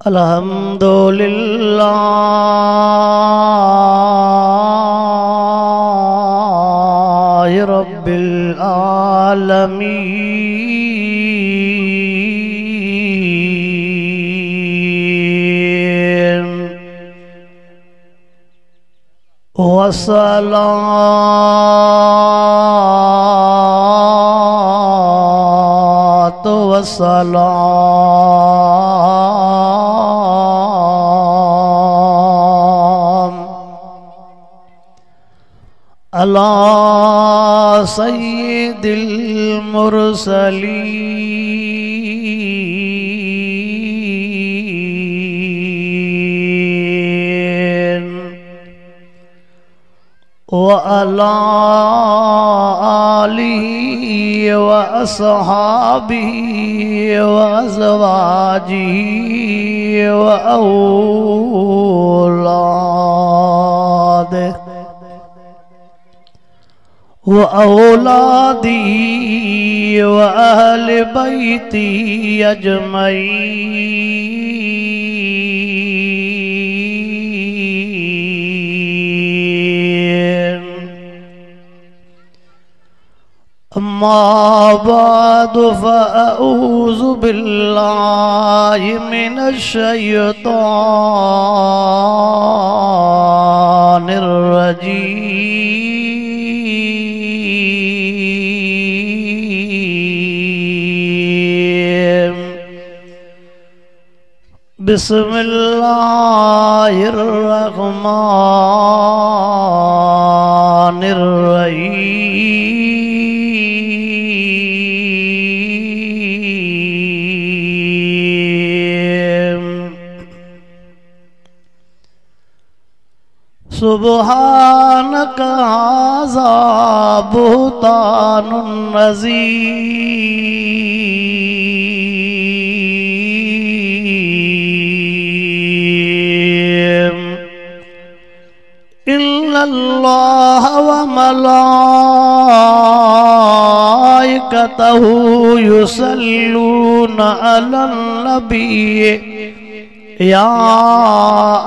अल्हम्दुलिल्लाहि रब्बिल आलमीन वस्सलातु वस्सलाम अला सय्यिदिल मुरसलीन व अला आलिहि व अस्हाबिहि व अज़वाजिहि व औलादिहि व औलादी व अहले बैती अजमईन। अम्मा बादु फ़अऊज़ु बिल्लाहि मिनश शैतानिर रजीम। बिस्मिल्लाहिर रहमानिर रहीम। सुब्हानक हाज़ा बुहतानुन अज़ीम। इन्नल्लाह व मलाइकतहु युसल्लूना अलन नबी या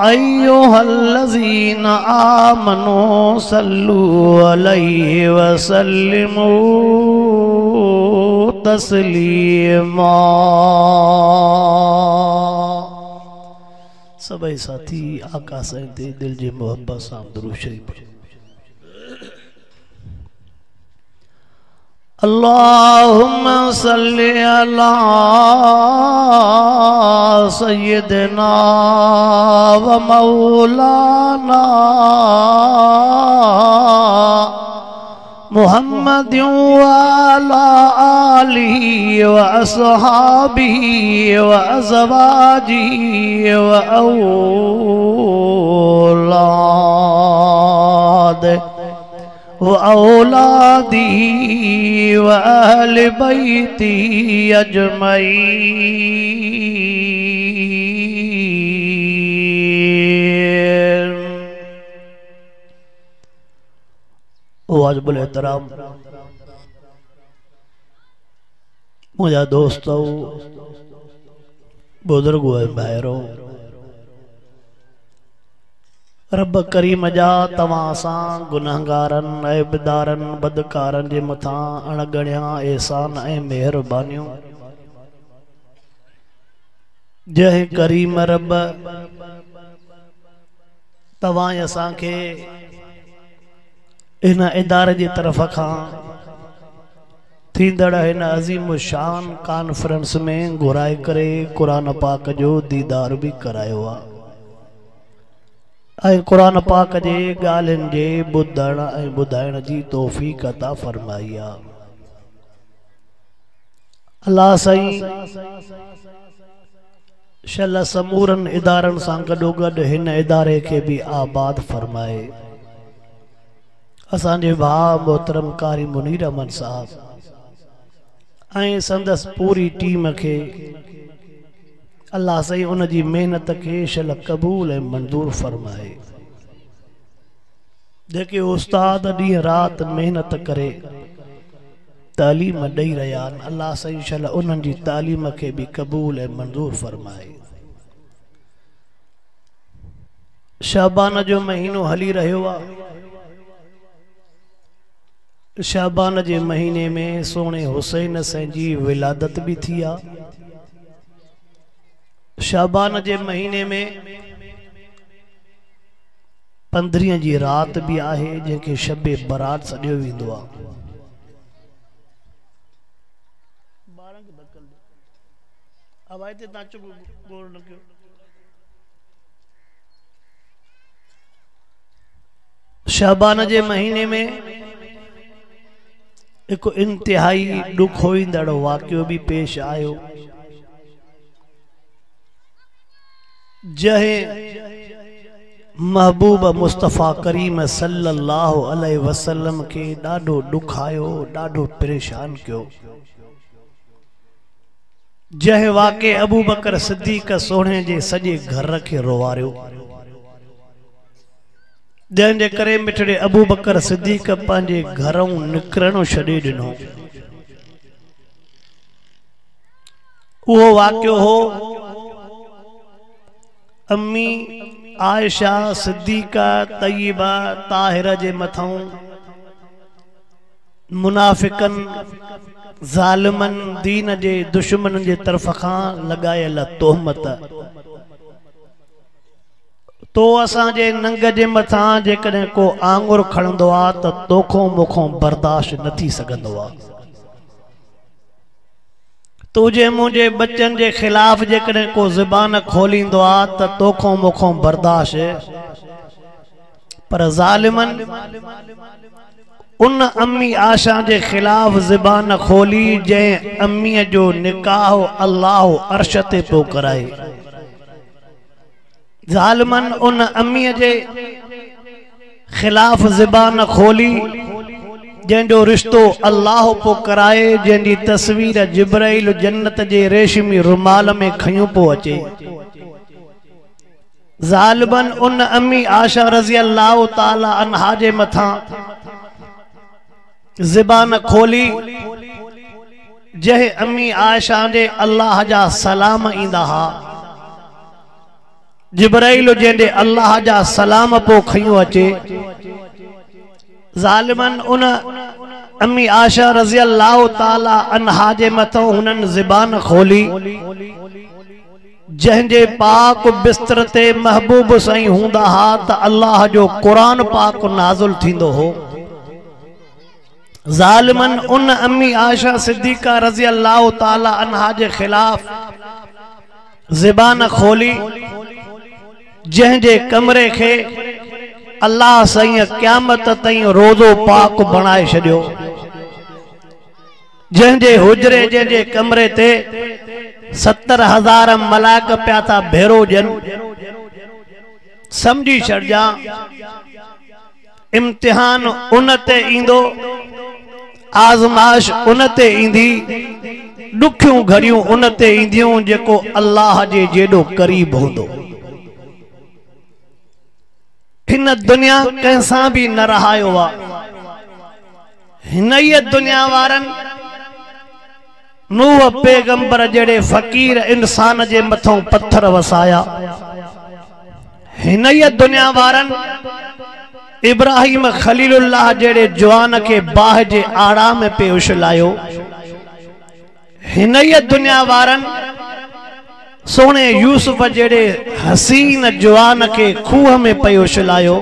अय्युहल्लज़ीना आमनू सल्लू अलैहि व सल्लिमू तस्लीमा। सभी साथी आका से दिल जी मोहब्बत सां दुरूद शरीफ। अल्लाहुम्मा सल्ली अला सय्यिदिना व मौलाना मुहम्मदिन व अला आलिहि व अस्हाबिहि व अज़वाजिहि व औलादिहि व औलादी व अहले बैती अजमईन। वाजिबुल एहतराम मुझा दोस्तों, बुजुर्गों भाइरों, रब करीम जा तव्हां सां गुनहगारन ऐबदारन बदकारन जे मथां अणगणिया एहसान ऐं मेहरबानियूं। जय करीम रब तव्हां असांखे इन इदारे जी तरफ़ खां थींदड़ हिन अज़ीम शान कॉन्फ्रेंस में घुराए करे क़ुरान पाक जो दीदार भी करायो आहे ऐं क़ुरान पाक जे ॻाल्हियुनि जे ॿुधण ऐं ॿुधाइण जी तौफ़ीक़ अता फ़रमाई आहे। अल्लाह साईं शल समूरनि इदारनि सां गॾोगॾु हिन इदारे खे भी आबाद फ़रमाए। असांजे भाउ मोहतरम कारी मुनीर अहमद साहब ऐं संदसि पूरी टीम खे अल्लाह साईं उन जी मेहनत खे शल क़बूल ऐं मंज़ूर फ़रमाए। जेके उस्ताद ॾींहुं राति मेहनत करे तालीम ॾेई रहिया आहिनि, अल्लाह साईं शल उन्हनि जी तालीम खे भी क़बूल ऐं मंज़ूर फ़रमाए। शाबान जो महीनो हली रहियो आ। शाबान जे महीने में सोने हुसैन सैन जी विलादत भी थी आ। शाबान जे महीने में 15 जी रात भी आहे जंहिंखे शबे बरात सॾियो वेंदो आ। शाबान जे महीने में एक इंतहाई दुख होईंदड़ वाक़ियो भी पेश आयो। जहे महबूब मुस्तफ़ा करीम सल्लल्लाहु अलैहि वसल्लम के ॾाढो दुख आयो, ॾाढो परेशान कियो। जहे वाक़े अबू बकर सिद्दीक़ सोने जे सजे घर के रोवारियो। जंहिंजे करे मिठड़े अबू बकर सिद्दीक़ पंहिंजे घरों निकिरणो छॾे ॾिनो। उहो वाक़ियो हो अम्मी आयशा सिद्दीक़ा तय्यबा ताहिरा जे मथों मुनाफिकन ज़ालिमन दीन जे दुश्मन जे तरफ खां लगायल तोहमत। तो असां जे नंग जे मथां जेकॾहिं को आंगुर खणंदो आ त तोखो मुखो बर्दाश्त न थी सघंदो आ। तुझे मुझे बच्चन जे खिलाफ जेकॾहिं को ज़बान खोलींदो आ त तोखो मुखो बर्दाश्त। पर ज़ालिमन उन अम्मी आशा जे खिलाफ ज़बान खोली जंहिं अम्मीअ जो निकाह अल्लाह अर्श ते पियो कराए। ज़ालिमन उन अम्मीअ जे खिलाफ ज़बान खोली जंहिंजो रिश्तो अल्लाह पो कराए, जंहिंजी तस्वीर जिब्राइल जन्नत जे रेशमी रुमाल में खयूं पो अचे। ज़ालिमन उन अम्मी आशा रज़ी अल्लाह ताला अन्हा जे मथां ज़बान खोली जंहिं अम्मी आयशा जे अल्लाह जा सलाम ईंदा हा। जिब्राइल जंहिंजे अल्लाह जा सलाम पो खयूं अचे। ज़ालिमन उन अम्मी आयशा रज़ी अल्लाह ताला अन्हा जे मथों हुनन ज़बान खोली जंहिंजे पाक बिस्तर ते महबूब साईं हूंदा हा त अल्लाह जो कुरान पाक नाज़िल थींदो हो। ज़ालिमन उन अम्मी आयशा सिद्दीक़ा रज़ी अल्लाह ताला अन्हा जे खिलाफ ज़बान खोली जंहिंजे कमरे के अल्लाह साईं क़यामत ताईं रोज़ो पाक बणाए छॾियो। जंहिंजे हुजरे जंहिंजे कमरे ते 70,000 मलाइक पिया था भेरो ॾियनि। समझी छॾिजां इम्तिहान उन ते ईंदो, आज़माइश उन ते ईंदी, दुखियूं घड़ियूं उन ते ईंदियूं जेको अल्लाह जे जेॾो करीब हूंदो। हिन दुनिया कंहिंसां भी न रहायो आ। हिन ई दुनिया वारनि नूह पैगंबर जड़े फकीर इंसान जे मथों पत्थर वसाया। हिन ई दुनिया वारनि इब्राहिम खलीलुल्लाह जड़े जवान के बाह जे आड़ा में पे उछलायो। हिन ई दुनिया वारनि सोने यूसुफ जड़े हसीन जवान के खूह में पे उछलायो।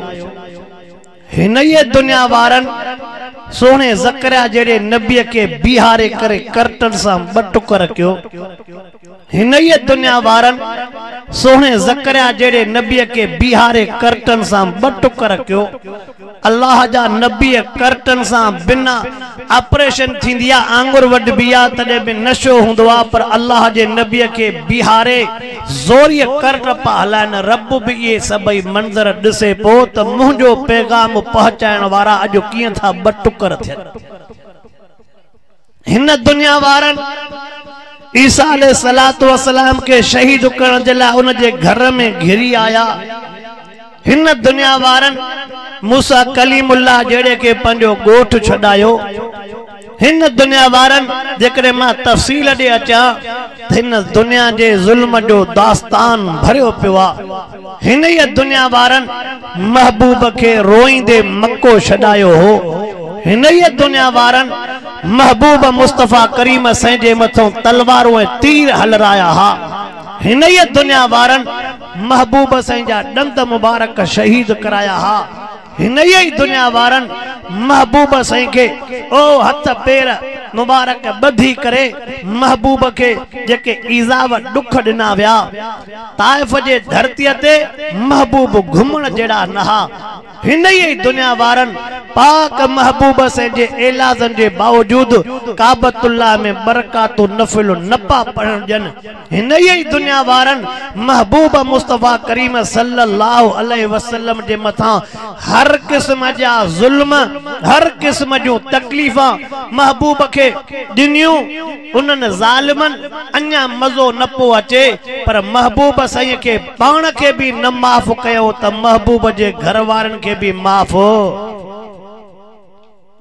हिन ई दुनिया वारनि सोने ज़करिया जड़े नबी के बिहारे करे कर्टन सां ब टुकर कयो। हिन ई दुनिया वारनि सोने ज़करिया जड़े नबी के बिहारे कर्टन सां ब टुकर कयो। अल्लाह जा नबी कर्टन सां बिना ऑपरेशन थींदी आ, आंगुर वढबी आ तॾहिं भी नशो हूंदो आ, पर अल्लाह जे नबी के बिहारे ज़ोरी कर्ट पा हलाइनि। रब भी ये सभई मंज़र ॾिसे पो त मुंहिंजो पैगाम पहुचाइण वारा अॼु कीअं था ब टुकर थियनि। हिन दुनिया वारनि ईसा अलैहिस्सलातु वस्सलाम के शहीद करण जे लाइ उन जे घर में घिरी आया। हिन दुनिया वारनि मूसा कलीमुल्लाह जड़े के पंहिंजो ॻोठ छॾायो। हिन दुनिया वारन जेकरे मां तफसील दे अचा हिन दुनिया जे जुल्म जो दास्तान भरियो पियो हिन ये दुनिया वारन महबूब के रोईंदे मक्को छडायो हो हिन ये दुनिया वारन महबूब मुस्तफा करीम से जे मथों तलवारों तीर हलराया हा हिन ये दुनिया वारन महबूब से जा दंत मुबारक शहीद कराया हा हिन ये दुनिया वारन महबूब से के ओ हथ पैर मुबारक बधी करे महबूब के जेके ईजाव दुख दिना व्या ताइफ जे धरती ते महबूब घुमण जेड़ा नहा हिन ये दुनिया वारन पाक महबूब से जे एलाजन जे बावजूद काबतुल्लाह में बरकातु नफल नपा पढ़न जन हिन ये दुनिया वारन महबूब मुस्तफा करीम सल्लल्लाहु अलैहि वसल्लम जे मथा हर किस्म जा जुल्म हर किस्म जो तकलीफा महबूब के दिनियो उनन जालिमन अन्या मजो न पो अचे पर महबूब सही के पाण के भी न माफ कयो त महबूब जे घर वारन के भी माफ हो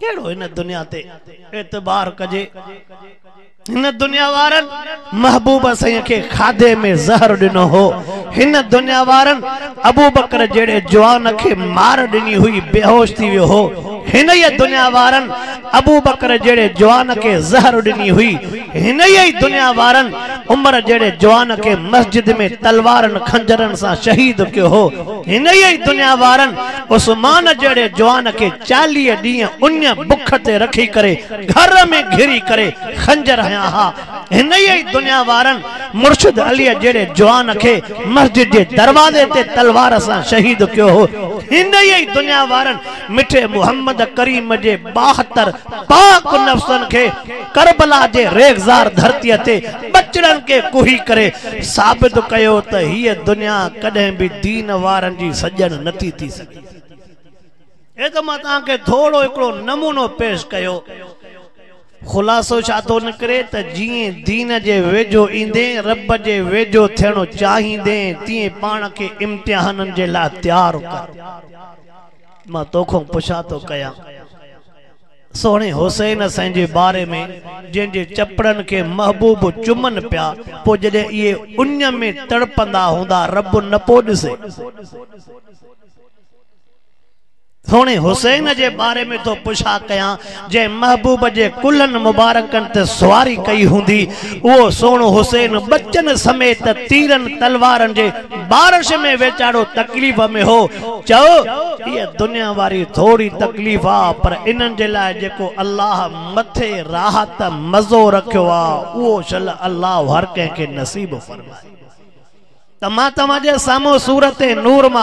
केड़ो इन दुनिया ते एतबार कजे इन दुनिया वारन महबूब सही के खादे में जहर दिनो हो इन दुनिया वारन अबू बकर जेड़े जवान के मार दिनी हुई बेहोश थी वियो हो हिन ये दुनिया वारन अबू बकर जेड़े जवान के जहर दिनी हुई हिन ये दुनिया वारन उमर जेड़े जवान के मस्जिद में तलवारन खंजरन सा शहीद क्यों हो हिन ये दुनिया वारन उस्मान जेड़े जवान के 40 दी उन बुख ते रखी करे घर में घिरी करे खंजर हा हिन ये दुनिया वारन मुर्शिद अली जेड़े जवान के मस्जिद के दरवाजे ते तलवार सा शहीद क्यों हो हिन ये दुनिया वारन मिठे मोहम्मद करीम जे 72 पाक नफ्सन के करबला जे रेगजार धरती ते बचड़न के कुही करे साबित कयो त ही दुनिया कदे भी दीन वारन जी सजन नथी थी सके ए तो मां ता के थोड़ो एकड़ो नमूनो पेश कयो खुलासो छातो न करे त जी दीन जे वेजो इंदे रब जे वेजो थियणो चाहिंदे ती पाण के इम्तिहानन जे ला तैयार कर मां तोखो पुछा तो कया सोने हुसैन संजे बारे में जिनजे चपड़न के महबूब चुमन पिया पो जदे ये उन में तड़पंदा हुंदा रब न पो दिसे सोने हुसैन जे बारे में तो पुछा कया जे महबूब जे कुलन मुबारकन ते सवारी कई हुंदी वो सोनो हुसैन बच्चन समेत तीरन तलवारन जे बारिश में वेचाड़ो तकलीफ में हो चो ये दुनिया वारी थोड़ी तकलीफ आ पर इनन जे लाए जेको अल्लाह मथे राहत मजो रखियो आ वो शल अल्लाह हर के के नसीब फरमाए तमा तमाजे सामो सूरत नूर मा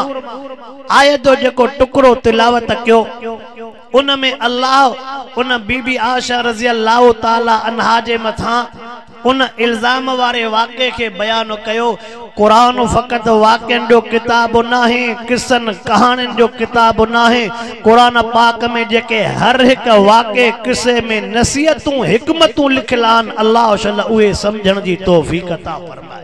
आयत जो जेको टुकड़ो तिलावत क्यो उन में अल्लाह उन बीबी आशा रजी अल्लाह ताला अन्हा जे मथा उन इल्जाम वारे वाक़े के बयान कयो कुरान फकत वाक़ियन जो किताब नाहे किसन कहानिन जो किताब नाहे कुरान पाक में जेके हर एक वाक़े किसे में नसीहतूं हिकमतूं लिखलान अल्लाह शल उहे समझण जी तौफीक अता फरमाए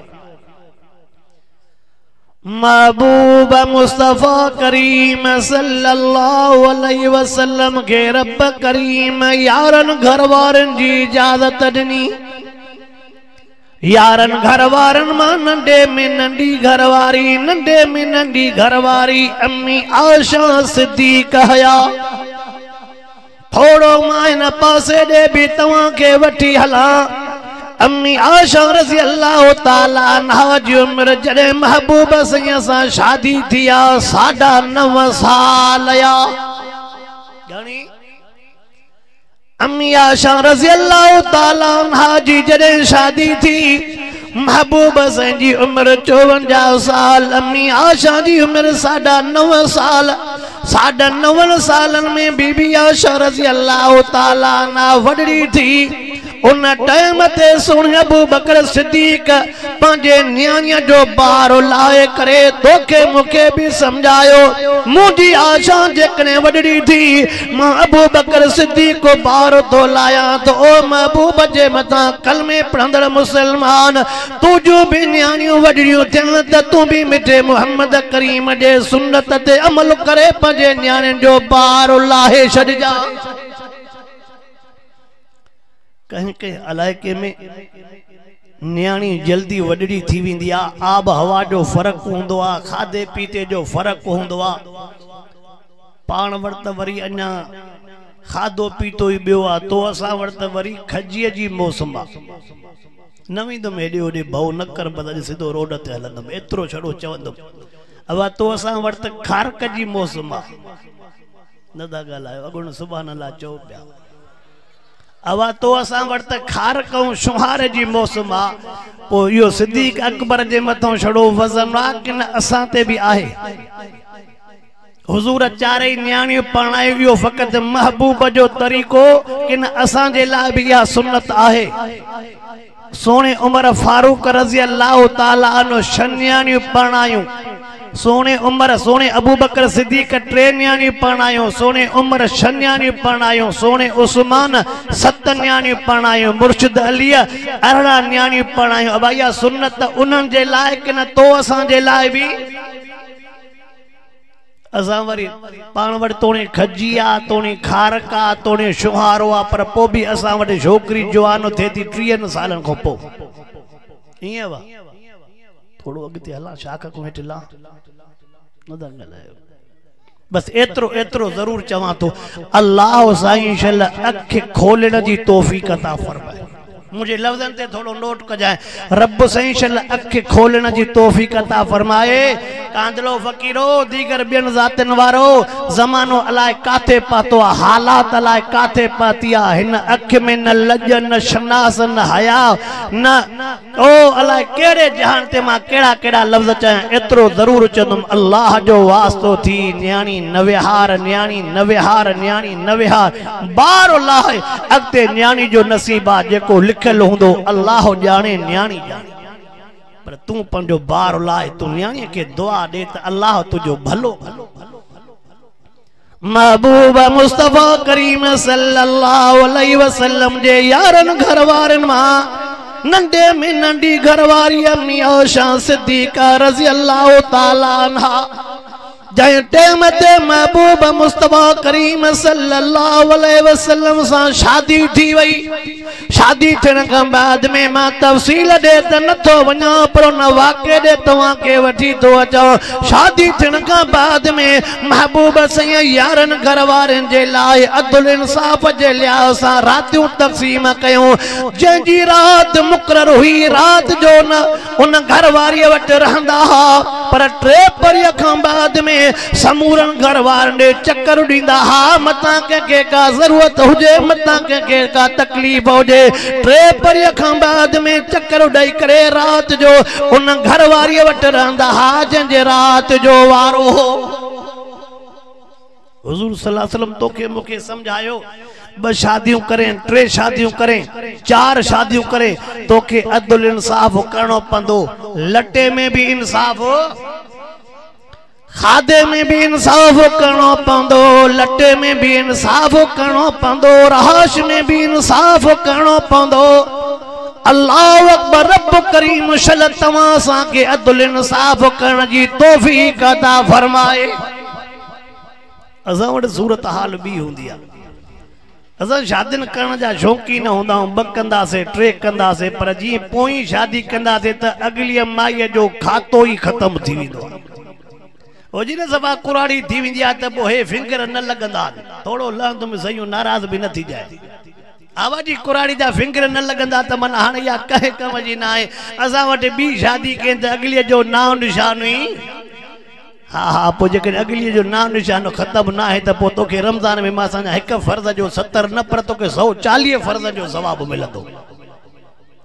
महबूब मुस्तफा करीम सल्लल्लाहु अलैहि वसल्लम के रब करीम यारन घर वारन जी इजाजत दिनी यारन घर वारन मा नंढे में नंढी घरवारी नंढे में नंढी घरवारी अम्मी आशा सिद्दीक हया थोड़ो माइन पासे दे भी तवा के वठी हला अम्मी आशा रज़ी अल्लाह ताला अन्हा जी उम्र जड़े महबूब सैया सा शादी थिया 9.5 साल या यानी अम्मी आशा रज़ी अल्लाह ताला अन्हा जी जड़े शादी थी महबूब सैया जी उम्र 54 साल अम्मी आशा जी उम्र 9.5 साल 9.5 सालन में बीबी आशा रज़ी अल्लाह ताला अन्हा वडड़ी थी उन टाइम ते सुन अबू बकर सिद्दीक पंजे न्याणिया जो बार लाए करे तोखे मुखे भी समझायो मुझी आशा जेकने वडड़ी थी मां अबू बकर सिद्दीक को बार तो लाया तो ओ महबूब जे मथा कलमे पढ़ंदड़ मुसलमान तू जो भी न्याणियों वडड़ियों थियन त तू भी मिठे मोहम्मद करीम जे सुन्नत ते अमल करे पंजे न्याणियुनि जो बार लाहे छॾजा कहीं कहीं इलाइक़े में न्याणी जल्दी वॾड़ी थी वेंदी आहे, आब हवा जो फ़र्क़ु हूंदो आहे, खाधे पीते जो फ़र्क़ु हूंदो आहे। पाण वटि त वरी अञा खाधो पीतो ई ॿियो आहे, तो असां वटि त वरी खजीअ जी मौसम आहे। न वेंदुमि हेॾे होॾे भउ न कर, बदल सिधो रोड ते हलंदुमि, एतिरो छड़ो चवंदुमि। अवा तो असां वटि त खारक जी मौसम आहे। न था ॻाल्हायो, अॻुण सुभाणे अलाह चओ पिया। अवा तो असां वटि त खारक ऐं शुहार जी मौसम आहे। पोइ इहो सिद्दीक़ अकबर जे मथां छड़ो वज़न आहे कि न असां ते बि आहे? हुज़ूर चारई न्याणियूं परणायूं, इहो फ़क़ति महबूब जो तरीक़ो कि न असांजे लाइ बि इहा सुन्नत आहे? सोने उमर फारूक रज़ी अल्लाह ताला अन्हु 6 न्याणियूं परणायूं। सोने उमर सोने अबू बकर सिद्दीक़ 3 न्याणियूं परणायूं। सोने उमर 6 न्याणियूं परणायूं। सोने उस्मान 7 न्याणियूं परणायूं। मुर्शिद अली 18 न्याणियूं परणायूं। अब इहा सुन्नत उन्हनि जे लाइ कि न तो असांजे लाइ बि? असां वरी पाण वटि तोणे खजी आहे, तोणे खारक आहे, तोणे शुहारो आहे, पर पोइ बि असां वटि छोकिरी जवान थिए थी 30 सालनि खां पोइ। ईअं वा थोड़ो अॻिते हलां, शाख को हेठि ला, न था ॻाल्हायो। बस एतिरो एतिरो ज़रूर चवां थो, अल्लाह साईं शल अख खोलण जी तौफ़ीक़ अता फरमाए। मुझे लफ्ज़न ते थोड़ो नोट कजाए, रब साईं शल अख खोलण जी तौफ़ीक़ अता फरमाए। कांदलो फ़कीरो दीगर ॿियनि ज़ातियुनि वारो ज़मानो अलाए काथे पातो आहे, हालात अलाए काथे पाती आहे। हिन अख में न लज न शनास न हया न ओ अलाए कहिड़े जहान ते मां कहिड़ा कहिड़ा लफ़्ज़ चयां। एतिरो ज़रूर चवंदुमि, अल्लाह जो वास्तो थी न्याणी न विहार, न्याणी न विहार, न्याणी न विहार। बार अल्लाह अॻिते न्याणी जो नसीब आहे जेको लिखियल हूंदो, अल्लाह ॼाणे न्याणी ॼाणे। पर तू पंहिंजो बार लाए, तू न्याणीअ खे दुआ ॾे त अल्लाह तुंहिंजो भलो भलो। महबूब मुस्तफा करीम सल्लल्लाहु अलैहि वसल्लम जे यारनि घर वारनि मां नंढे में नंढी घरवारी अम्मी आयशा सिद्दीक़ा रज़ी अल्लाह ताला अन्हा, जंहिं टाइम ते महबूब मुस्तफा करीम सल्लल्लाहु अलैहि वसल्लम सां शादी थी वई। शादी थियण खां बाद में मां तफ़सील ॾे त नथो वञा, पर उन वाक़े ॾे तव्हांखे वठी थो अचां। शादी थियण खां बाद में महबूब साईं यारनि घर वारनि जे लाइ अदल इंसाफ़ जे लिहाज़ सां रातियूं तक़सीम कयूं। जंहिंजी राति मुक़रर हुई, राति जो न उन घर वारीअ वटि रहंदा हुआ, पर 3 परीअ खां बाद में समूरन घर वारनि चक्कर ॾींदा हा। मतां कंहिंखे का ज़रूरत हुजे, मतां कंहिंखे का तकलीफ़ हुजे, 3 परीअ खां बाद में चक्कर ॾेई करे राति जो उन घर वारीअ वटि रहंदा हा जंहिंजे राति जो वारो हो। हुज़ूर सल्लल्लाहु अलैहि वसल्लम तोखे मूंखे समझायो, 2 शादियूं करें, 3 शादियूं करें, 4 शादियूं करें, तोखे अदल इंसाफ़ करणो पवंदो। लटे में भी इंसाफ़, खाधे में भी इंसाफ़ करणो पवंदो, लटे में भी इंसाफ़ करणो पवंदो, रहाश में भी इंसाफ़ करणो पवंदो। अल्लाह अकबर, रब करीम शल तव्हां असांखे अदल इंसाफ़ करण जी तौफ़ीक़ अता फरमाए। असां वटि सूरत हाल बि हूंदी आहे। असां शादियुनि करण जा शौक़ीन हूंदा आहियूं, 2 कंदासीं, 3 कंदासीं, पर जीअं पोइ शादी कंदासीं त अॻिली माईअ जो खातो ई ख़तमु थी वेंदो आहे। हो जी न सफ़ा कुराड़ी थी वेंदी आहे त पोइ हे फिंगर न लॻंदा, थोरो लहंदो में सही नाराज़ बि न थी जाए। आवाजी कुराड़ी जा फिंगर न लॻंदा त मन हाणे इहा कंहिं कम जी न आहे। असां वटि ॿी शादी कई त अॻिलीअ जो नाम निशान हुई। हा पोइ जेकॾहिं अॻिलीअ जो नाम निशान ख़तमु न आहे त पोइ तोखे रमज़ान में मां असांजा 1 फ़र्ज़ जो 70 न, पर तोखे 140 फ़र्ज़ जो सवाबु मिलंदो।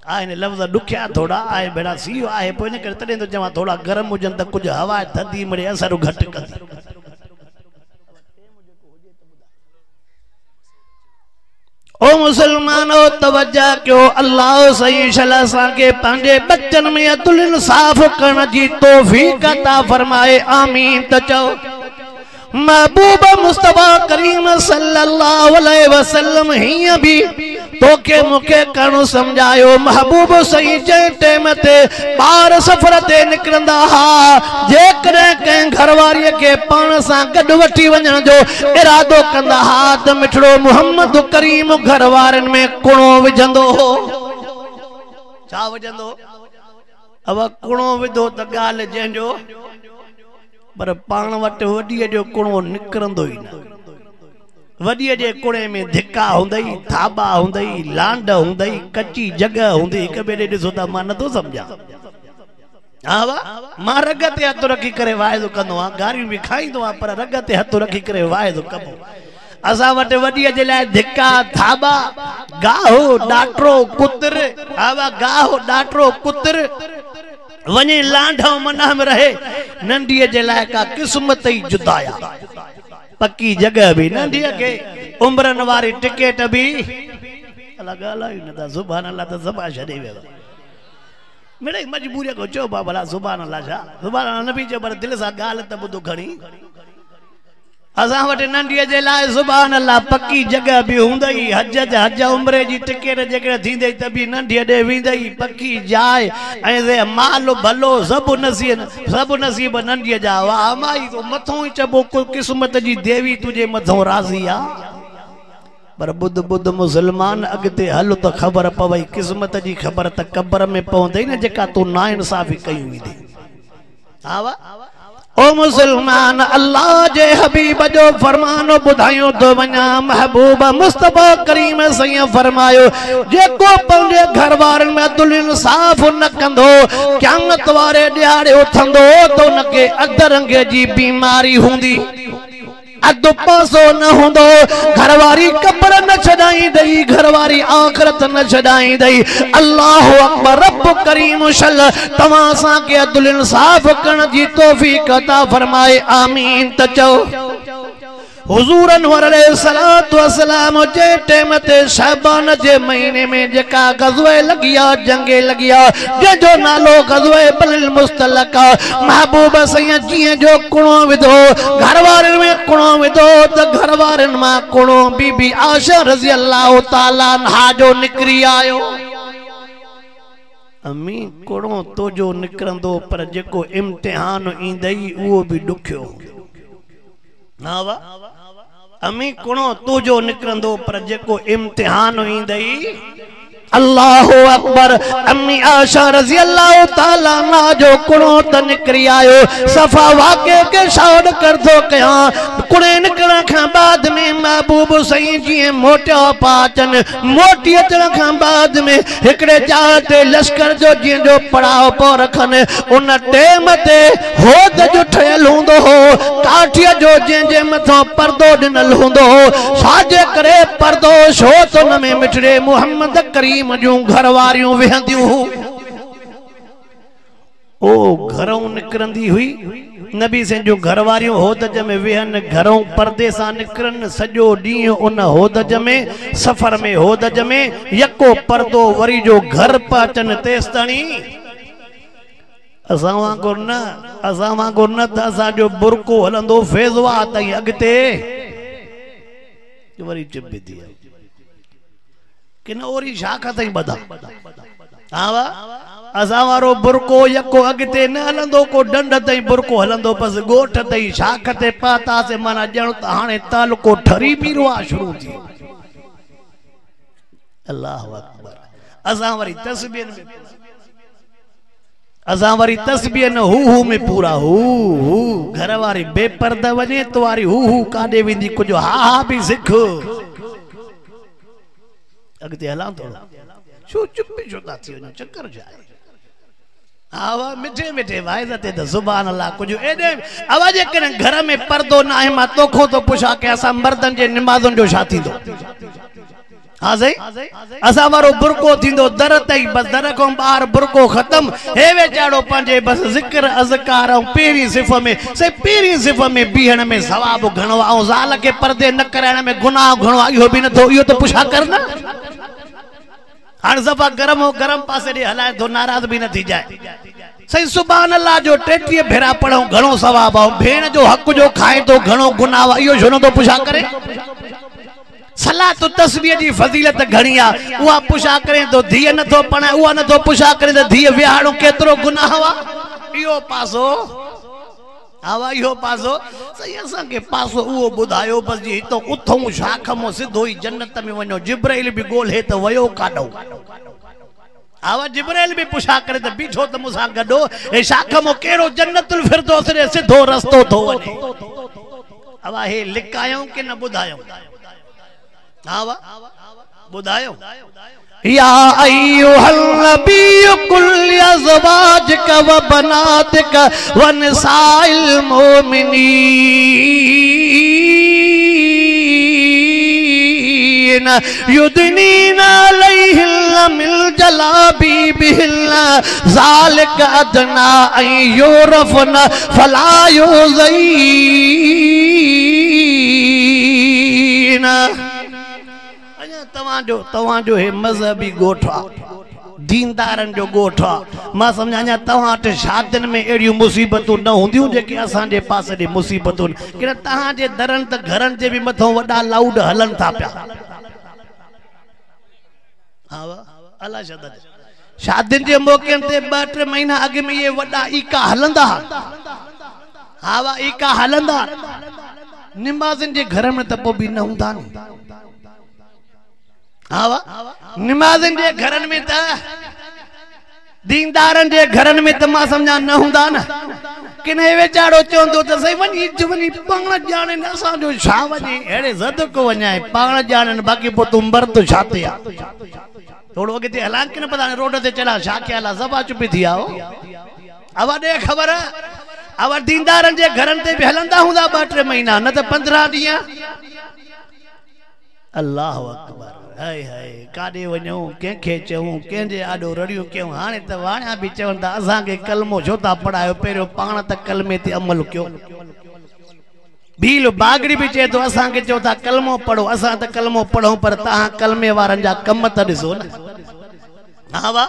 आहिनि लफ़्ज़ ॾुखिया थोड़ा आहे भेड़ा, सीउ आहे, पोइ इन करे तॾहिं थो चवां थोड़ा गरम हुजनि त कुझु हवा थधी मिड़े असर घटि कंदी। ओ मुसलमानो तवज्जो कयो, अल्लाह सही शला असांखे पंहिंजे बच्चन में अदल इंसाफ़ करण जी तौफ़ीक़ अता फरमाए। आमीन त चओ। महबूब मुस्तफा करीम सल्लल्लाहु अलैहि वसल्लम हीअं भी तोखे मूंखे करणो समझायो महबूब सही जे टाइम ते बार सफर ते निकरंदा हा जेकॾहिं कंहिं घरवारीअ खे पाण सां गॾु वठी वञण जो इरादो कंदा हा त मिठड़ो मुहम्मद करीम घरवारनि में कुणो विझंदो हो छा विझंदो अब कुणो विधो त ॻाल्हि जंहिंजो पर पाण वटि वॾीअ जो कुणो निकिरंदो ई न वॾीअ जे कुणे में धिका हूंदई थाबा हूंदई लांड हूंदई कच्ची जगह हूंदी हिक ॿिए ॾे ॾिसो त मां नथो सम्झां हा वाह मां रग ते हथ रखी करे वाइदो कंदो आहियां गारियूं बि खाईंदो आहियां पर रग ते हथ रखी करे वाइदो कबो असां वटि वॾीअ जे लाइ धिका थाबा गाहो ॾाटरो कुतर हा वाह गाहो ॾाटरो कुतर वञे लांढो मना में रहे नंढीअ जे लाइ का क़िस्मत ई जुदाया पक्की जगह भी नंढीअ खे उम्रनि वारी टिकेट भी अला ॻाल्हायूं न था सुभाणे अल्लाह त सभा छॾे वियो मिड़ई मजबूरीअ को चओ भला सुभाणे अल्लाह छा सुभाणे न बि चओ पर दिलि सां ॻाल्हि त ॿुधो खणी असां वटि नंढीअ जे लाइ सुभाणे अल्लाह पक्की जगह भी हूंदई हज उम्रे जी टिकेट जेकॾहिं थींदई त बि नंढीअ ॾे वेंदई पक्की जाइ ऐं माल भलो सभु नसीब नंढीअ जा वाह माई तो मथों ई चबो को क़िस्मत जी देवी तुंहिंजे मथों राज़ी आ पर बुध मुसलमान अॻिते हल त ख़बर पवई क़िस्मत जी ख़बर त क़बर में पवंदई न जेका तूं नाइंसाफ़ी कई हुई हा वाह ओ मुसलमान अल्लाह जे हबीब जो फरमानो बुधायो तो वना महबूब मुस्तफा करीम सही फरमायो जेको पंहिंजे घर वारनि में अदल इंसाफ न कंदो क़यामत वारे ॾियारे उथंदो तो उनखे अधरंगे जी बीमारी हूंदी अधु पासो न हुंदो घरवारी कब्र न छॾाईंदई घरवारी आखिरत न छॾाईंदई अल्लाह अकबर रब करीम सल तव्हां असांखे अदल इंसाफ करण जी तौफीक अता फरमाए आमीन त चओ हुजूर अनवर अलैहिस्सलातु वस्सलाम जे टाइम ते शाबान जे महीने में जेका गज़वे लगिया जंगे लगिया जो नालो गज़वे बलिल मुस्तलक महबूब सैयद जी जो कुणो विधो घरवारनि में कुणो विधो त घरवारनि मां कुणो बीबी आशा रज़ी अल्लाह ताला अन्हा जो निकरी आयो अम्मी कुणो तो जो निकरंदो पर जेको इम्तिहान ईंदई उहो भी ॾुखियो ना वा अमी कुणो तो जो निकरंदो पर जेको इम्तिहान ईंदई अल्लाह अकबर अम्मी आशा रज़ी अल्लाह ताला ना जो कुणो त निकरी आयो सफा वाक़े के शाद कर दो कया कुणे निकरण खां बाद में महबूब सही जी मोटिया पाचन मोटी अचण खां बाद में हिकड़े चाह ते लश्कर जो जी जो पड़ाव पो रखन उन टेम ते होद जो ठयल हुंदो हो काठिया जो जे मथो पर्दो ॾिनल हुंदो हो साजे करे पर्दो छो तो न में मिठड़े मुहम्मद करीम जो घरवारियों वेहंदियूं ओ घरों निकरंदी हुई नबी से जो घरवारियों होदज में वेहन घरों पर्दे सां निकरन सॼो ॾींहुं उन होदज में सफ़र में होदज में यको पर्दो वरी जो घर पाचन तेसताणी असां वांगुर न त असांजो बुरको हलंदो फेज़वा ताईं अॻिते वरी चिबी थी किन ओरी शाख ताईं बधा हा वा असां वारो बुरको यको अॻिते न हलंदो को डंड ताईं बुरको हलंदो बस गोठ ताईं शाख ते पातासीं माना ॼण त हाणे तालुको ठरी बीरो आहे शुरू थी अल्लाह अकबर असां वरी तस्बीह न हू में पूरा हू घर वारी बेपर्दा वञे तो वारी हू काॾे वेंदी कुछ हा भी सिख अगते हलां तो छो चुप छो था थी वञो चक्कर जाए आवा मिठे मिठे वाइद ते त सुभान अल्लाह कुछ एडे आवाज करे घर में पर्दो ना है मा तोखो तो पुछा के असा मर्दन जे नमाज़न जो छा थींदो हाँ सही असा वारो बुरको थींदो दर तई बस दर को बाहर बुरको खत्म हे वेचाड़ो पंजे बस जिक्र अज़कार पेरी सिफ़ में से पेरी सिफ़ में बीहण में सवाब घणो आ ज़ाल के पर्दे न कराइण में गुनाह घणो आ इहो भी न थो इहो तो पुछा कर ना हर सफा गरम पासे दे हलाए तो नाराज भी न थी जाए सही सुभान अल्लाह जो 33 भेरा पढ़ो घणो सवाब आ भेण जो हक जो खाए तो घणो गुनाह इहो छो न तो पुछा करे सलात तस्बीह जी फजीलत घणी आ उहा पुछा करे तो धीअ नथो पणे उहा नथो पुछा करे तो धीअ विहाणो केतिरो गुनाह वा इहो पासो आवा इहो पासो सही असां के पासो उहो ॿुधायो बस जी तो उथूं शाख मो सिधो ई जन्नत में वञो जिब्राइल भी ॻोल्हे त वयो काॾो आवा जिब्राइल भी पुछा करे त बीठो त मूंसां गॾो हे शाख मो कहिड़ो जन्नतुल फिरदौस रे सिधो रस्तो थो वञे आवा हे लिकायूं के न ॿुधायूं आवा बुधायो या अय्युहल नबी कुल अज़वाजिक व बनातिक व निसाइल मोमिनीन युदनीना अलैहिन्ना मिन जलाबीबिहिन्ना ज़ालिका अदना अन युरफ़ना फला युज़ीना तवाजो हे मजहबी गोठा दीनदारन जो गोठा मां समझाया तवा टे शादिन में एड़ी मुसीबतूं न होंदियूं जेके असां जे पासे दी मुसीबतूं कि तहां जे दरन त घरन जे भी मथो वडा लाउड हलन था पिया हां अल्लाह शदद शादिन जे मौके ते 2-3 महीना अगे में ये वडा ईका हलंदा हां ईका हलंदा नमाज़न जे घर में त भी न हुंदा नी आवा नमाज़न जे घरन में त दीनदारन जे घरन में त मां समझा न हुंदा न किने वेचाड़ो चोंदो त सही वनी पाण जाने असां जो छा वनी एड़े जद को वनाए पाण जाने बाकी पो तुम बरत छाते आ थोड़ो अगे ते हलान के न पता रोड ते चला छा के हला सभा चुप थी आओ आवा दे खबर आवा दीनदारन जे घरन ते भी हलंदा हुंदा 2-3 महीना न त 15 ॾींहं अल्लाह अकबर हाय हाय काडे वणो केखे चऊं केंजे आडो रड़ियो क्यों हाने त वाणा भी चवंदा असां के कलमो छो ता पढ़ायो पेरो पाण त कलमे ते अमल क्यों भील बागड़ी भी चे तो असां के चो था कलमो पढ़ो असां त कलमो पढ़ो पर तहां कलमे वारन जा कम त ॾिसो न हां वा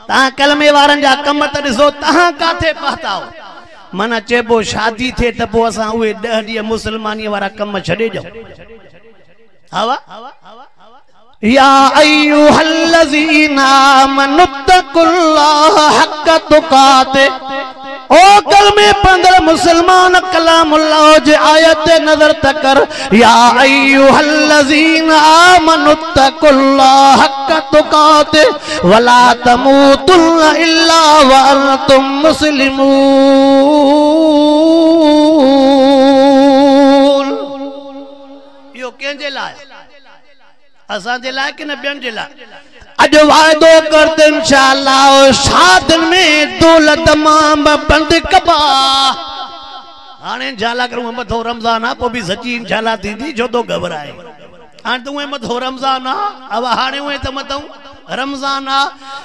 तहां कलमे वारन जा कम त ॾिसो तहां काथे पहुताओ मना चेबो शादी थे त पो असां उहे 10 ॾींहं मुसलमानी वारा कम छॾे जाओ हां या अय्युहल्लज़ीना आमनुत्तकुल्लाह हक़ तुकाते ओ कलमे पंदर मुसलमान कलामुल्लाह जे आयत नजर तकर या अय्युहल्लज़ीना आमनुत्तकुल्लाह हक़ तुकाते वला तमूतुन्ना इल्ला व अंतुम मुस्लिमून यो केंजे लाए असां जे लाए कि न बियन जे लाए अज वायदो करते इंशाअल्लाह शादिन में दौलत मां बंद कबा हाने इंशाअल्लाह करूं मथो रमजान आ पो भी सच्ची इंशाअल्लाह थींदी जो तो घबराए हाने तो मथो रमजान आ अब हाने उहे त मथो रमजान आ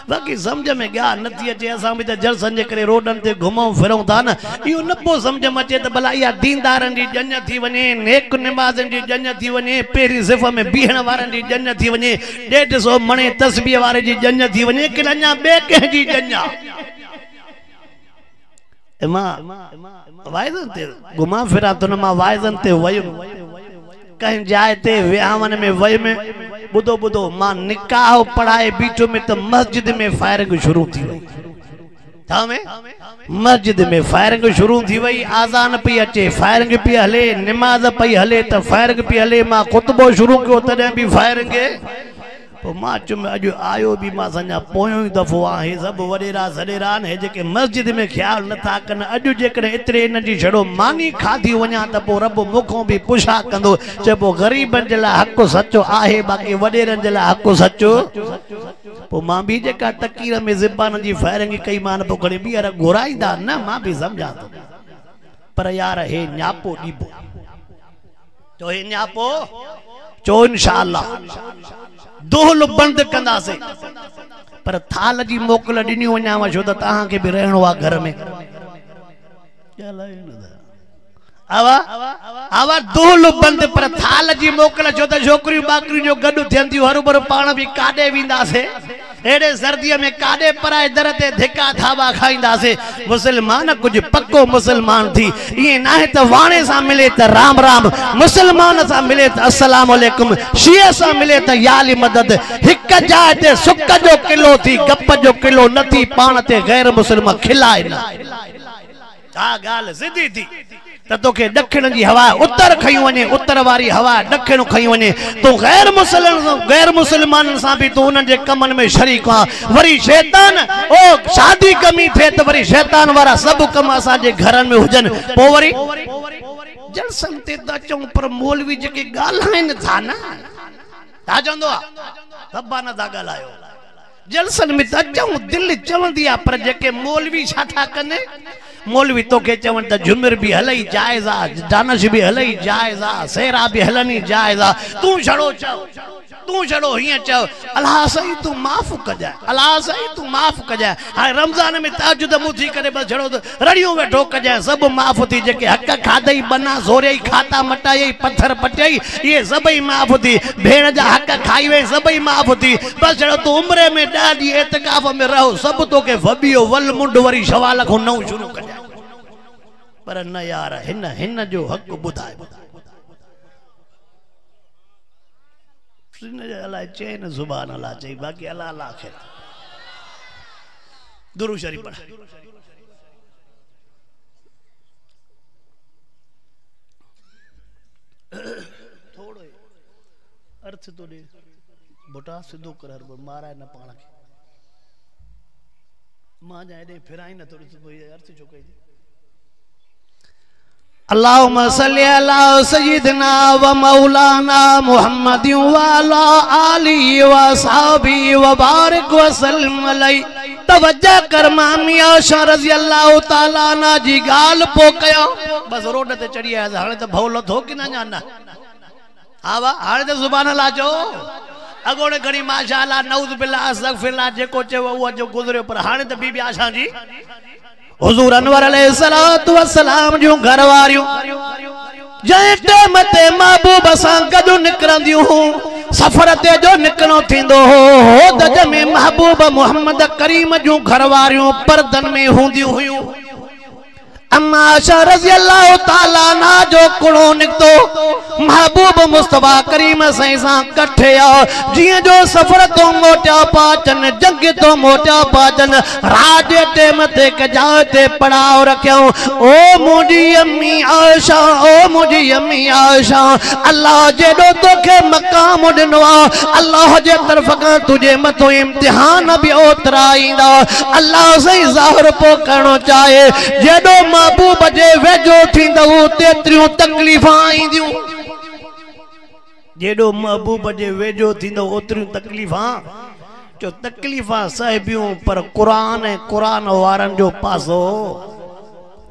बाकी समझ में गया नथी अचे असां भी त जलसन जे करे रोडन ते घुमऊं फिरऊं था न इहो न पो समझ में अचे त भला इहा दीनदारन जी जंज थी वने नेक नमाज़न जी जंज थी वने पेरी सिफ़ में बीहण वारन जी जंज थी वने 150 मणे तस्बीह वारे जी जंज थी वने कि अञा बे के जी जंज मां वाइदन ते घुमा फिरा तो न मां वाइदन ते वयुम कहीं जाए ते विहावन में वय में बुदो बुदो मां निकाह पढ़ाए बीचो में तो मस्जिद में फायरिंग शुरू थी वई थामे मस्जिद में फायरिंग शुरू थी वई आजान पई अचे फायरिंग पई हले नमाज पई हले तो फायरिंग पई हले मां खुतबो शुरू कियो तदे भी फायरिंग तो मां चुम अज आयो भी मां संजा पोयो दफो आहे सब वडेरा सडेरा ने जेके मस्जिद में ख्याल न था कन अज जेकरे इतरे इन जी छड़ो मानी खाधी वणा त पो रब मुखों भी पुछा कंदो चबो गरीबन जे ला हक सच्चो आहे बाकी वडेरन जे ला हक सच्चो पो मां भी जेका तकीर में ज़बान जी फायरिंग कई मान पो खणी बीहर घुराईंदा न मां भी समझा तो पर यार हे न्यापो दीबो तो हे न्यापो चो इंशाअल्लाह दोहल बंद कंदा से पर थाल जी मोकल दिनी वणा छो त तहां के भी रहणो आ घर में आवा आवा दोहल बंद पर थाल जी मोकल छो त छोकरी बाकरी जो गड थंदी हर भर पाण भी काडे विंदा से एड़े सर्दीअ में काॾे पराए दर ते धिका थाबा खाईंदासीं। मुसलमान कुछ पक्को मुसलमान थी, ये ना है तो वाणे सां मिले तो राम राम, मुसलमान सां मिले तो अस्सलाम वालेकुम, शिया सां मिले तो याली मदद। हिक जाए ते सुक जो किलो थी, गप जो किलो न थी, पाण ते गैर मुसलमान खिलाए न। आ गाल सिधी थी त तोखे दक्षिण जी हवा उत्तर खई वने, उत्तर वारी हवा दक्षिण खई वने। तो गैर मुसलमान सां भी तो उन जे कमन में शरीक आ। वरी शैतान ओ शादी कमी थे तो वरी शैतान वारा सब कम असा जे घरन में हुजन। पो वरी जलसन ते त चऊं पर मौलवी जेके गालाइन था न ता चंदो आ सभा न ता गालायो। जलसन में त चऊं दिल चवंदी आ, पर जेके मौलवी छा था कने, मौलवी तो के चवन त जुमिर भी हलई जायज आ, दानिश भी हलई जायज आ, सेरा भी हलनी जायज आ। तू छड़ो चओ, तू छड़ो हिया चओ अल्लाह सही तू माफ कजाए, अल्लाह सही तू माफ कजाए। हां रमजान में तहज्जुद मुथी करे बस छड़ो तो रड़ियों वेठो कजाए, सब माफ थी। जेके हक खादई बना जोरई खाता मटाई पत्थर पटई ये सबई माफ थी। भेण जा हक खाई वे सबई माफ थी। बस छड़ो तू उम्र में 10 दी एतकाफ में रहो, सब तो के वबियो वल मुंड वरी सवाल को नौ शुरू कजाए। पर न यार हिन हिन जो हक बुधाए अल्लाह चैन जुबान अल्लाह चाहिए, बाकी अल्लाह अल्लाह आखिर दुरूद शरीफ पढ़। थोड़ो अर्थ तो दे बोटा सिद्धो कर हर मारा न पाण के मां जाए दे फिराई न थोड़ी सी अर्थ जो कही। अल्लाहुम्मा सल्ली अला सय्यिदना व मौलाना मुहम्मद व अला आलिहि व सहाबी व बारिक व सल्लम अलैहि। तवज्जो कर मामी आयशा रज़ी अल्लाह ताला ना जी गाल पो कयो। बस रोड ते चढ़ी आया हाणे त भव लथो कि ना जाना। आवा हाणे त सुभान अल्लाह जो अगोड़े घणी माशाअल्लाह नऊज़ बिल्लाह अस्तगफिरुल्लाह जेको चयो उहो जो गुज़रियो, पर हाणे त बीबी आशा जी हुजूर अनवर अलैहिस्सलातु वस्सलाम जो घर वारियूं जंहिं टाइम ते महबूब सां गॾु निकिरंदियूं सफ़र ते जो निकिरणो थींदो हो त जंहिंमें महबूब मोहम्मद करीम जूं घर वारियूं परदन में हूंदियूं हुयूं। अम्मा आयशा रज़ी अल्लाह ताला ना जो कुड़ो निकतो महबूब मुस्तफा करीम सही सां कठे आ। जिए जो सफर तो मोटा पाचन जंग तो मोटा पाचन राज टेम ते कजाए ते पड़ाव रखियो। ओ मुझी अम्मी आयशा, ओ मुझी अम्मी आयशा, अल्लाह जेडो तोखे मकाम दिनो आ, अल्लाह जे तरफ का तुझे मथो इम्तिहान भी ओतराईंदा। अल्लाह सही ज़ाहिर पो करणो चाहे जेडो महबूब जे वेझो थींदो तेतिरियूं तकलीफ़ां ईंदियूं। जेडो महबूब जे वेझो थींदो ओतिरियूं तकलीफ़ां जो तकलीफ़ां सहबियूं, पर कुरान ऐं कुरान वारनि जो पासो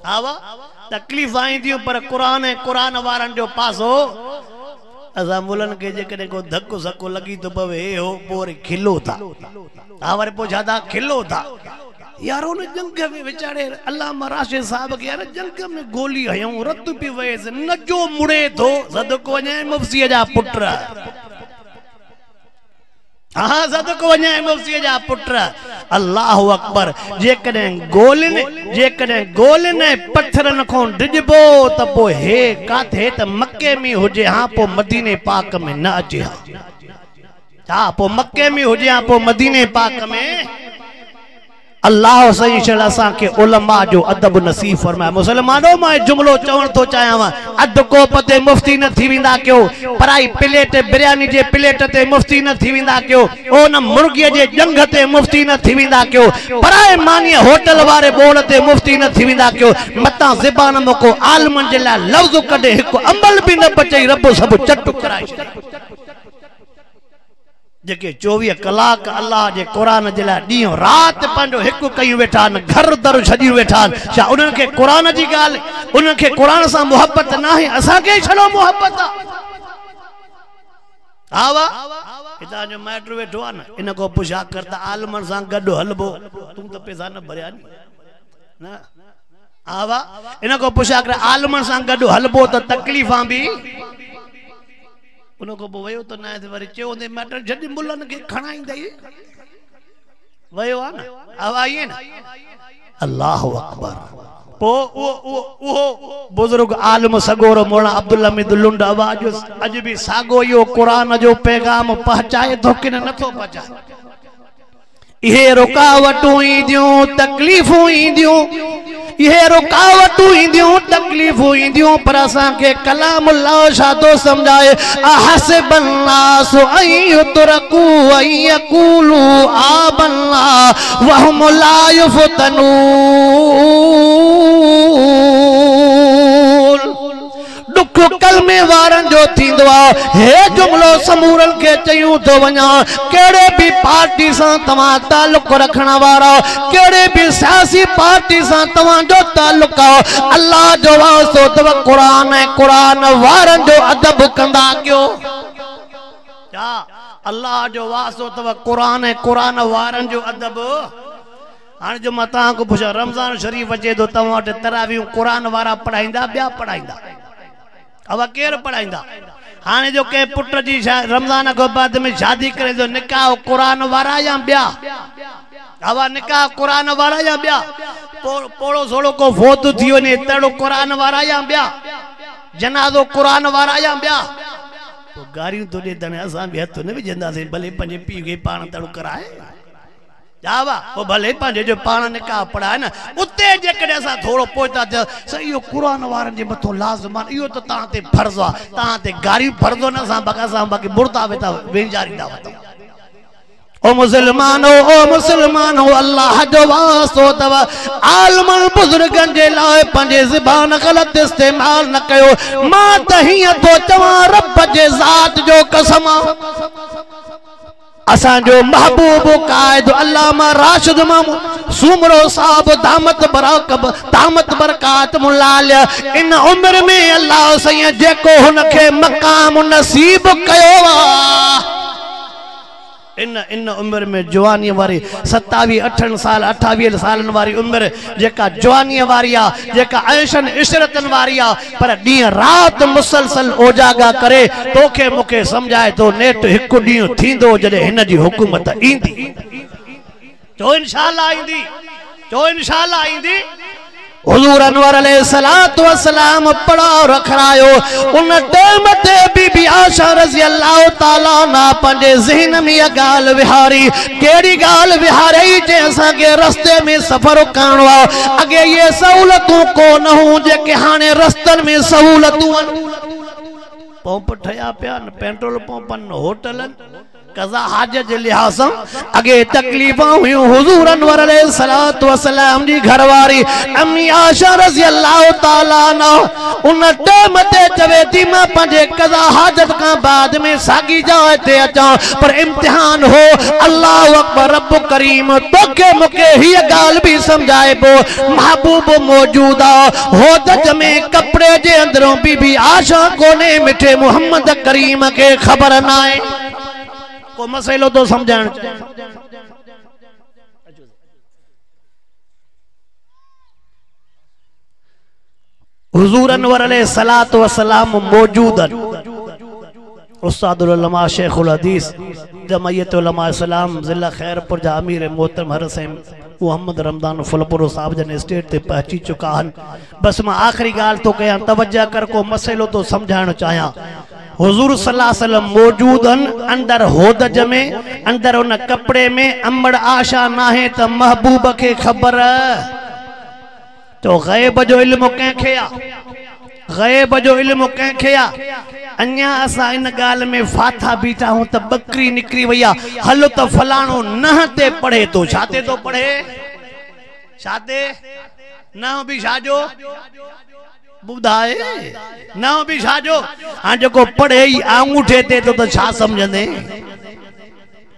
आवा तकलीफ़ां ईंदियूं, पर कुरान ऐं कुरान वारनि जो पासो। असां मुलनि खे जेकॾहिं को धक्को सको लॻी थो पवे हे हो पोइ वरी खिलो था। हा वरी पोइ छा था खिलो था यार। उन जंग में वीचारे अल्लामा राशिद साहब के यार जंग में गोली हयूं रत पी वयस न जो मुड़े थो सदको वञे मुफ्ती जा पुट। हाँ सदको वञे मुफ्ती जा पुट। अल्लाहु अकबर। जेकॾहिं गोलिन पत्थरन खां डिॼबो त पोइ हे काथे त मके में हुजे हाँ पोइ मदीने पाक में न अचे। हाँ पोइ मके में हुजे हाँ पोइ मदीने पाक में। अल्लाह सही शला सा के उलमा जो अदब नसीब फरमाए। मुसलमानों मैं जुमलो चवण तो चाहवा अध कोप ते मुफ्ती न थी विंदा क्यों, पराई प्लेट बिरयानी जे प्लेट ते मुफ्ती न थी विंदा क्यों, ओ न मुर्गी जे जंग ते मुफ्ती न थी विंदा क्यों, पराए मानी होटल वारे बोल ते मुफ्ती न थी विंदा क्यों। मता ज़बान मको आलमन जे ला लफ्ज कढे हिक अमल भी न बचई रब सब चट कराए। जेके 24 कलाक अल्लाह जे कुरान जे लाइ ॾींहुं राति पंहिंजो हिकु कयूं वेठा आहिनि, घर दर छॾी वेठा आहिनि। छा उन्हनि खे कुरान जी ॻाल्हि, उन्हनि खे कुरान सां मोहबत न आहे? असांखे छड़ो मोहबत आहे। आवा हितां जो माइट वेठो आहे न, इन को पुछा कर त आलमन सां गॾु हलबो, तूं त पैसा न भरिया न। आवा इन को पुछा कर आलमन सां गॾु हलबो त तकलीफ़ां बि उनको वयो तो ना वरी चयो ने मैटर जॾहिं मुल्हनि खे खणाईंदई वयो आ न अब आइए ना अल्लाह अकबर पो वो बुजुर्ग आलम सगोर मोला अब्दुल हमीद लुंड आवाज अज भी सागो यो कुरान जो पैगाम पहुंचाए तो कि नथो पहुंचाए ये रुकावटूं ईंदियूं तकलीफ़ूं ईंदियूं ये रुकावटूं ईंदियूं तकलीफ़ूं ईंदियूं पर असांखे कलामुल्लाह छा थो सम्झाए अहसिबन नास अन युतरकू अन यकूलू आमन्ना वहुम ला युफ्तनून दुख कलमे वारन जो थींदो हे जुमलो समूरन के चयूं तो वञा केड़े भी पार्टी से तवा ताल्लुक रखण वारा केड़े भी सियासी पार्टी से तवा जो ताल्लुक अल्लाह जो वास्तो तव कुरान है कुरान वारन जो अदब कंदा क्यों क्या अल्लाह जो वास्तो तव कुरान है कुरान वारन जो अदब हां जो मता को पुछा रमजान शरीफ अचे तो तवा तरावी कुरान वारा पढ़ाईंदा बिया पढ़ाईंदा अब केर पढ़ाईंदा हाने जो के पुट जी रमजान को बाद में शादी करे तो निकाह कुरान वारा या ब्या अब निकाह कुरान वारा या ब्या पोड़ो सोड़ो को फोत थियो ने तड़ो कुरान वारा या ब्या जनाजो कुरान वारा या ब्या तो गारियों तो दे दने असा भी हथ न विजंदा से भले पंजे पी के पाण तड़ो कराए जावा वो भले पंजे जो पाण निकाह पढ़ाए ना उते जे कदे असा थोड़ो पोता सही यो कुरान वारन जे मथो लाज़मान यो तो ता ते फर्ज आ ता ते गारी फर्जो न सा बका सा बाकी मुर्दा वेता वेंजारी दावत ओ मुसलमानो अल्लाह जो वास्तो तव आलमल बुजुर्गन जे लाए पंजे ज़बान गलत इस्तेमाल न कयो मां तहिया तो चवा रब जे जात जो कसम असा जो महबूब कायद अल्लामा राशिद मामू सुमरो साहब दामत बरकात मुलाल इन उम्र में अल्लाह सैया जेको हुनखे मकाम नसीब कयो इन उम्र में जवानी वारी 27-28 साल 28 सालन वारी उम्र जेका जवानी वारी आ जेका ऐशन इशरतन वारी आ पर डी रात मुसलसल ओजागा करे तोखे मुके समझाए तो नेट एक डी थींदो जदे हिन जी हुकूमत ईंदी जो इंशाअल्लाह ईंदी हुजूर अनवर अलैहिस्सलातु वस्सलाम पढ़ा रखरायो उन टाइम ते बीबी आशा रज़ी अल्लाह ताला ना पंजे ज़हन में गाल विहारी केड़ी गाल विहारी जे असा के रस्ते में सफर करणो अगे ये सहूलतूं को न हो जे के हाने रस्तन में सहूलतूं पंप ठया पिया पेट्रोल पंपन होटलन कज़ा हाजत जे लिहाज अगे तकलीफा हुई हुजूर अनवर अलैहिस्सलातु वस्सलाम जी घरवारी अम्मी आशा रज़ी अल्लाह ताला ना उन टाइम ते चवे थी मां पंजे कज़ा हाजत का बाद में सागी जाए ते अचा पर इम्तिहान हो अल्लाह अकबर रब करीम तोके मुके ही गाल भी समझाए पो महबूब मौजूदा हो त में कपड़े जे अंदरों बीबी आशा कोने मिठे मोहम्मद करीम के खबर ना है को मसलो तो समझाण हुजूर अनवर अलैहिस्सलातु वस्सलाम मौजूदन उस्तादुल उलमा शेखुल हदीस जमयत उलमा इस्लाम जिला खैरपुर जा अमीर मोहतरम हरसैन मोहम्मद रमदान फुलपुर साहब जन स्टेट ते पहुंची चुका हन बस मैं आखिरी गाल तो कया तवज्जो कर को मसलो तो समझाण चाहया हुजूर सल्लल्लाहु अलैहि वसल्लम मौजूदन अंदर होदज में अंदर उन कपड़े में अम्बड़ आशा ना है त महबूब के खबर तो गैब जो इल्म कंखे आ गैब जो इल्म कंखे आ अन्या असा इन गाल में फाथा बीठा हूं त बकरी निकरी वया हलो त फलाणो न ते पढ़े तो छाते तो पढ़े छाते न भी छाजो बुधाए न भी छाजो हां जको पढ़े ही अंगूठे ते तो छा समझंदे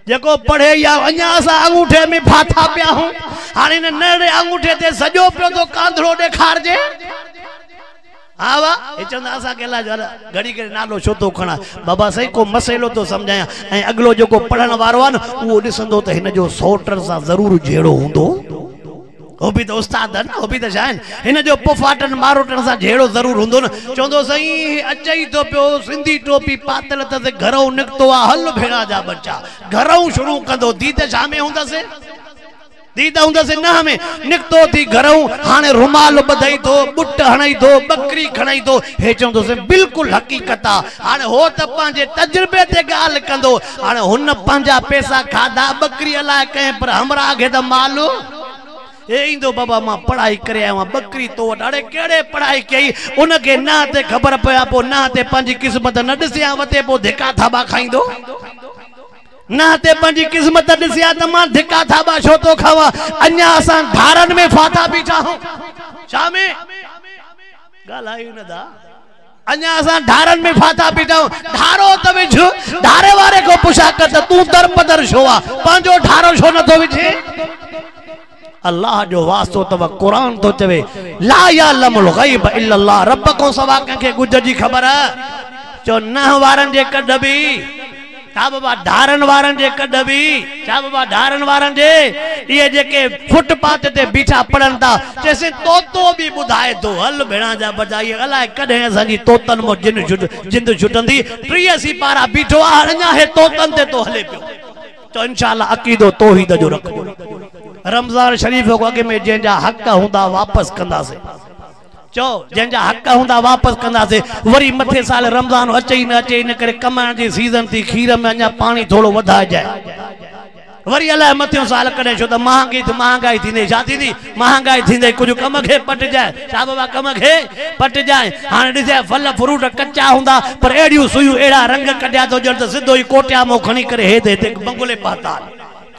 जको पढ़े या अन्या असा अंगूठे में फाथा पिया हूं हाने नड़े अंगूठे ते सजो पियो तो कांधड़ो देखारजे हाँ वाह चंदा असा केला घड़ी करे नालो छो तो खणा बाबा सही को मसलो तो समझाया ऐं अगलो जो को पढ़न वारो आ न वो दिसंदो त हिन जो सोटर सा जरूर जेड़ो हुंदो हो भी तो उस्ताद है ना हो भी तो शायद इन जो पुफाटन मारोटन सा जेड़ो जरूर हुंदो न चोंदो सही अचई तो पियो सिंधी टोपी पातल त घरों निकतो आ हल भेड़ा जा बच्चा घरों शुरू कंदो दी त शामे हुंदा से दीदा हूंदा से ना में निकतो थी घरों हाने रुमाल बधाई तो बुट हणाई तो बकरी खणाई तो हे चवंदो से बिल्कुल हकीकत आ हाने हो त पांजे तजुर्बे ते गाल कंदो हाने हुन पांजा पैसा खादा बकरी अलाए कहे पर हमरा आगे त मालू ए इंदो बाबा मां पढ़ाई करे आया बकरी तो अड़े केड़े पढ़ाई कई उनके ना ते खबर पया पो ना ते पंजी किस्मत न दसिया वते पो धिका थाबा खाइंदो ना ते पंजी किस्मत दसिया त मां धिका थाबा छो तो खावा अन्या असा धारन में फाथा बीठा हूं शामे गालाई न दा अन्या असा धारन में फाथा बीठा हूं धारो त विझ धारे वारे को पुछा कर तू दर पदर छोवा पांजो धारो छो न तो विझे अल्लाह जो वास्तो तव कुरान तो चवे ला यालमुल गैब इल्लल्लाह रब को सवा के गुज जी खबर चो न वारन जे कदबी चा बाबा धारन वारन जे कदबी चा बाबा धारन वारन जे ये जेके फुटपाथ ते बीठा पड़न ता जैसे तोतो भी बुधाए तो हल भेणा जा बजाई अलाए कदे असांजी तोतन मो जिंद छुटंदी 30 सिपारा बीठो अञा हे तोतन ते तो हले पियो तो इंशाअल्लाह अकीदो तौहीद जो रखो रमजान शरीफ को अगे में जंजा हक हुंदा वापस कंदा से चो जंजा हक हुंदा वापस कंदा से वरी मथे साल रमजान अचे न करे कमाण जी सीजन थी खीर में अञा पानी थोड़ो वधा जाए वरी अलाए मथियों साल कदे छो त महंगाई थी छा थी महंगाई थी कुछ कम खे पट जाए चा बाबा कम खे पट जाए हाने दिसे फल फ्रूट कच्चा हुंदा पर एड़ियूं सुयूं एड़ा रंग कढिया तो जण त सिधो ही कोटिया मो खणी करे हे ते बंगले पाता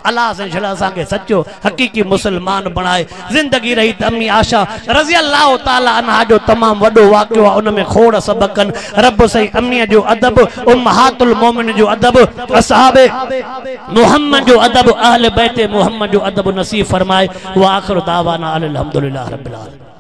अल्लाह से असां खे सच्चो हकीकी मुसलमान बनाए जिंदगी रही त अम्मी आशा रज़ी अल्लाह ताला अन्हा जो तमाम वडो वाक़ियो आहे उन में खोड़ सबकन रब सही अम्मी जो अदब उम्महातुल मोमिन जो अदब असहाबे मोहम्मद जो अदब अहले बैत मोहम्मद जो अदब नसीब फरमाए व आखिर दावाना अल्हम्दुलिल्लाह रब्बिल आलमीन।